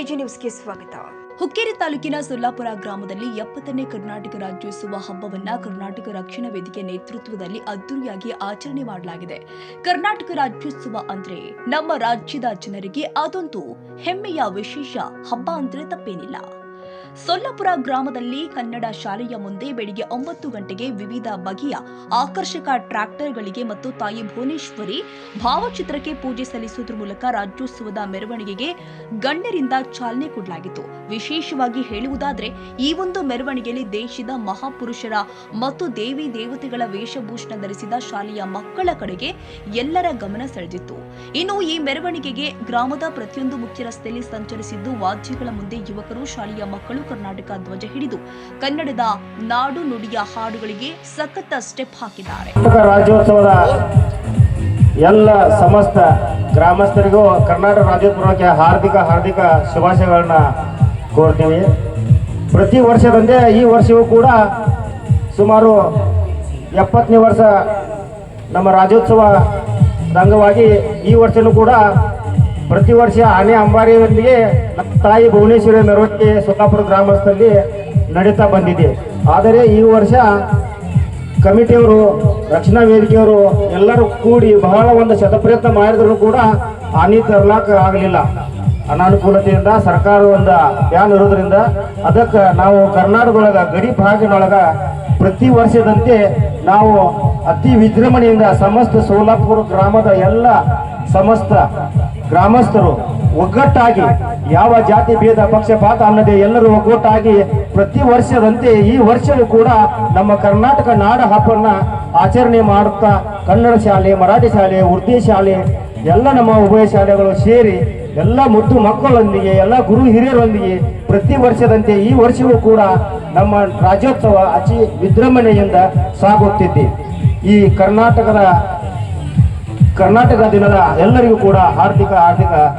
AG ನ್ಯೂಸ್ಗೆ ಸ್ವಾಗತ. ಹುಕ್ಕೇರಿ ತಾಲೂಕಿನ ಸೊಲ್ಲಾಪುರ ಗ್ರಾಮದಲ್ಲಿ 70ನೇ ಕರ್ನಾಟಕ ರಾಜ್ಯೋತ್ಸವ ಹಬ್ಬವನ್ನ ಕರ್ನಾಟಕ ರಕ್ಷಣಾ ವೇದಿಕೆ ನೇತೃತ್ವದಲ್ಲಿ ಅದ್ದೂರಿಯಾಗಿ ಆಚರಣೆ ಮಾಡಲಾಗಿದೆ. ಕರ್ನಾಟಕ ರಾಜ್ಯೋತ್ಸವ ಅಂದ್ರೆ ನಮ್ಮ ರಾಜ್ಯದ ಜನರಿಗೆ ಅದೊಂದು ಹೆಮ್ಮೆಯ ವಿಶೇಷ ಹಬ್ಬ ಅಂದ್ರೆ ತಪ್ಪೇನಿಲ್ಲ. ಸೊಲ್ಲಾಪುರ ಗ್ರಾಮದಲ್ಲಿ ಕನ್ನಡ ಶಾಲೆಯ ಮುಂದೆ ಬೆಳಿಗ್ಗೆ 9 ಗಂಟೆಗೆ ವಿವಿಧ ಬಗೆಯ ಆಕರ್ಷಕ ಟ್ರ್ಯಾಕ್ಟರ್ಗಳಿಗೆ ಮತ್ತು ತಾಯಿ ಭುವನೇಶ್ವರಿ ಭಾವಚಿತ್ರಕ್ಕೆ ಪೂಜೆ ಸಲ್ಲಿಸುವುದರ ಮೂಲಕ ರಾಜ್ಯೋತ್ಸವದ ಮೆರವಣಿಗೆಗೆ ಗಣ್ಯರಿಂದ ಚಾಲನೆ ಕೊಡಲಾಗಿತ್ತು. ವಿಶೇಷವಾಗಿ ಹೇಳುವುದಾದರೆ ಈ ಒಂದು ಮೆರವಣಿಗೆಯಲ್ಲಿ ದೇಶದ ಮಹಾಪುರುಷರ ಮತ್ತು ದೇವಿ ದೇವತೆಗಳ ವೇಷಭೂಷಣ ಧರಿಸಿದ ಶಾಲೆಯ ಮಕ್ಕಳ ಕಡೆಗೆ ಎಲ್ಲರ ಗಮನ ಸೆಳೆದಿತ್ತು. ಇನ್ನು ಈ ಮೆರವಣಿಗೆಗೆ ಗ್ರಾಮದ ಪ್ರತಿಯೊಂದು ಮುಖ್ಯ ರಸ್ತೆಯಲ್ಲಿ ಸಂಚರಿಸಿದ್ದು ವಾದ್ಯಗಳ ಮುಂದೆ ಯುವಕರು, ಶಾಲೆಯ ಮಕ್ಕಳು ಕರ್ನಾಟಕ ಧ್ವಜ ಹಿಡಿದು ಕನ್ನಡದ ನಾಡು ನುಡಿಯ ಹಾಡುಗಳಿಗೆ ಸಖತ್ ಸ್ಟೆಪ್ ಹಾಕಿದ್ದಾರೆ. ರಾಜ್ಯೋತ್ಸವದ ಎಲ್ಲ ಸಮಸ್ತ ಗ್ರಾಮಸ್ಥರಿಗೂ ಕರ್ನಾಟಕ ರಾಜ್ಯೋತ್ಸವಕ್ಕೆ ಹಾರ್ದಿಕ ಶುಭಾಶಯಗಳನ್ನ ಕೋರ್ತೀವಿ. ಪ್ರತಿ ವರ್ಷದಂತೆ ಈ ವರ್ಷವೂ ಕೂಡ ಸುಮಾರು 70ನೇ ವರ್ಷ ನಮ್ಮ ರಾಜ್ಯೋತ್ಸವ ಅಂಗವಾಗಿ ಈ ವರ್ಷನೂ ಕೂಡ ಪ್ರತಿ ವರ್ಷ ಆನೆ ಅಂಬಾರಿಯೊಂದಿಗೆ ನಮ್ಮ ತಾಯಿ ಭುವನೇಶ್ವರಿ ಮೆರವಣಿಗೆ ಸೊಲ್ಲಾಪುರ ಗ್ರಾಮಸ್ಥರಲ್ಲಿ ನಡೀತಾ ಬಂದಿದೆ. ಆದರೆ ಈ ವರ್ಷ ಕಮಿಟಿಯವರು, ರಕ್ಷಣಾ ವೇದಿಕೆಯವರು ಎಲ್ಲರೂ ಕೂಡಿ ಬಹಳ ಒಂದು ಶತಪ್ರಯತ್ನ ಮಾಡಿದ್ರು ಕೂಡ ಹಾನಿ ತರಲಾಕ ಆಗಲಿಲ್ಲ. ಅನಾನುಕೂಲತೆಯಿಂದ ಸರ್ಕಾರ ಒಂದು ಬ್ಯಾನ್ ಇರೋದ್ರಿಂದ ಅದಕ್ಕೆ ನಾವು ಕರ್ನಾಟಕದೊಳಗ ಗಡಿ ಭಾಗದೊಳಗ ಪ್ರತಿ ವರ್ಷದಂತೆ ನಾವು ಅತಿ ವಿಜೃಂಭಣೆಯಿಂದ ಸಮಸ್ತ ಸೋಲಾಪುರ ಗ್ರಾಮದ ಎಲ್ಲ ಸಮಸ್ತ ಗ್ರಾಮಸ್ಥರು ಒಗ್ಗಟ್ಟಾಗಿ ಯಾವ ಜಾತಿ ಭೇದ ಪಕ್ಷಪಾತ ಅನ್ನದೇ ಎಲ್ಲರೂ ಒಗ್ಗಟ್ಟಾಗಿ ಪ್ರತಿ ವರ್ಷದಂತೆ ಈ ವರ್ಷವೂ ಕೂಡ ನಮ್ಮ ಕರ್ನಾಟಕ ನಾಡ ಹಬ್ಬವನ್ನ ಆಚರಣೆ ಮಾಡುತ್ತಾ ಕನ್ನಡ ಶಾಲೆ, ಮರಾಠಿ ಶಾಲೆ, ಉರ್ದು ಶಾಲೆ ಎಲ್ಲ ನಮ್ಮ ಉಭಯ ಶಾಲೆಗಳು ಸೇರಿ ಎಲ್ಲ ಮುದ್ದು ಮಕ್ಕಳೊಂದಿಗೆ ಎಲ್ಲ ಗುರು ಹಿರಿಯರೊಂದಿಗೆ ಪ್ರತಿ ವರ್ಷದಂತೆ ಈ ವರ್ಷವೂ ಕೂಡ ನಮ್ಮ ರಾಜ್ಯೋತ್ಸವ ಅತಿ ವಿಜೃಂಭಣೆಯಿಂದ ಸಾಗುತ್ತಿದೆ. ಈ ಕರ್ನಾಟಕ ದಿನದ ಎಲ್ಲರಿಗೂ ಕೂಡ ಹಾರ್ದಿಕ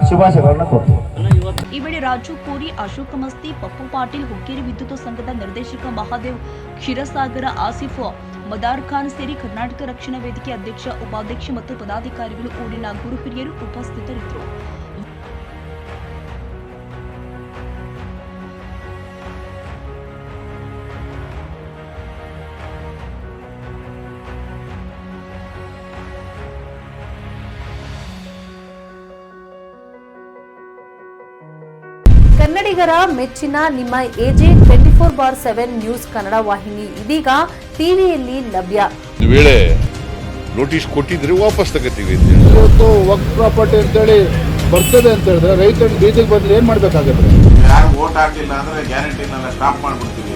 ಶುಭಾಶಯಗಳನ್ನು ಕೊಡ್ತೀವಿ. ಈ ವೇಳೆ ರಾಜು ಕೋರಿ, ಅಶೋಕ ಮಸ್ತಿ, ಪಪ್ಪು ಪಾಟೀಲ್, ಹುಕ್ಕೇರಿ ವಿದ್ಯುತ್ ಸಂಘದ ನಿರ್ದೇಶಕ ಮಹಾದೇವ್ ಕ್ಷೀರಸಾಗರ, ಆಸಿಫ್ ಮದಾರ್ ಖಾನ್ ಸೇರಿ ಕರ್ನಾಟಕ ರಕ್ಷಣಾ ವೇದಿಕೆ ಅಧ್ಯಕ್ಷ, ಉಪಾಧ್ಯಕ್ಷ ಮತ್ತು ಪದಾಧಿಕಾರಿಗಳು, ಊರಿನ ಗುರು ಹಿರಿಯರು ಉಪಸ್ಥಿತರಿದ್ದರು. ಕನ್ನಡಿಗರ ಮೆಚ್ಚಿನ ನಿಮ್ಮ ಎಜೆ 24/7 ನ್ಯೂಸ್ ಕನ್ನಡ ವಾಹಿನಿ ಇದೀಗ ಟಿವಿಯಲ್ಲಿ ಲಭ್ಯ. ವೇಳೆ ನೋಟಿಸ್ ಕೊಟ್ಟಿದ್ರೆ ವಾಪಸ್ ತಗೋತೀವಿ. ಇವತ್ತು ವಕ್ಫ್ ಪ್ರಾಪರ್ಟಿ ಅಂತೇಳಿ ಬರ್ತದೆ ಅಂತ ಹೇಳಿದ್ರೆ ರೈತರ ಬೀದಿಗೆ ಬಂದ್ರೆ ಏನ್ ಮಾಡ್ಬೇಕಾಗುತ್ತೆ? ಯಾರು ವೋಟ್ ಹಾಕಿಲ್ಲ ಅಂದ್ರೆ ಗ್ಯಾರಂಟಿನೆಲ್ಲ ಸ್ಟಾಪ್ ಮಾಡ್ಬಿಡ್ತೀವಿ.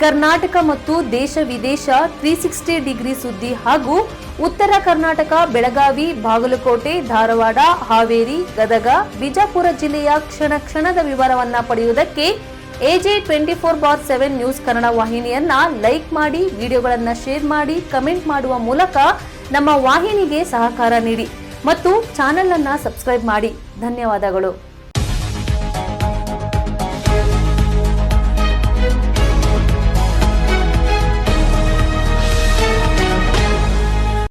ಕರ್ನಾಟಕ ಮತ್ತು ದೇಶ ವಿದೇಶ 360 ಡಿಗ್ರಿ ಸುದ್ದಿ ಹಾಗೂ ಉತ್ತರ ಕರ್ನಾಟಕ, ಬೆಳಗಾವಿ, ಬಾಗಲಕೋಟೆ, ಧಾರವಾಡ, ಹಾವೇರಿ, ಗದಗ, ಬಿಜಾಪುರ ಜಿಲ್ಲೆಯ ಕ್ಷಣದ ವಿವರವನ್ನ ಪಡೆಯುವುದಕ್ಕೆ ಎಜೆ 24/7 ನ್ಯೂಸ್ ಕನ್ನಡ ವಾಹಿನಿಯನ್ನ ಲೈಕ್ ಮಾಡಿ, ವಿಡಿಯೋಗಳನ್ನ ಶೇರ್ ಮಾಡಿ, ಕಮೆಂಟ್ ಮಾಡುವ ಮೂಲಕ ನಮ್ಮ ವಾಹಿನಿಗೆ ಸಹಕಾರ ನೀಡಿ ಮತ್ತು ಚಾನೆಲ್ ಅನ್ನ ಸಬ್ಸ್ಕ್ರೈಬ್ ಮಾಡಿ. ಧನ್ಯವಾದಗಳು.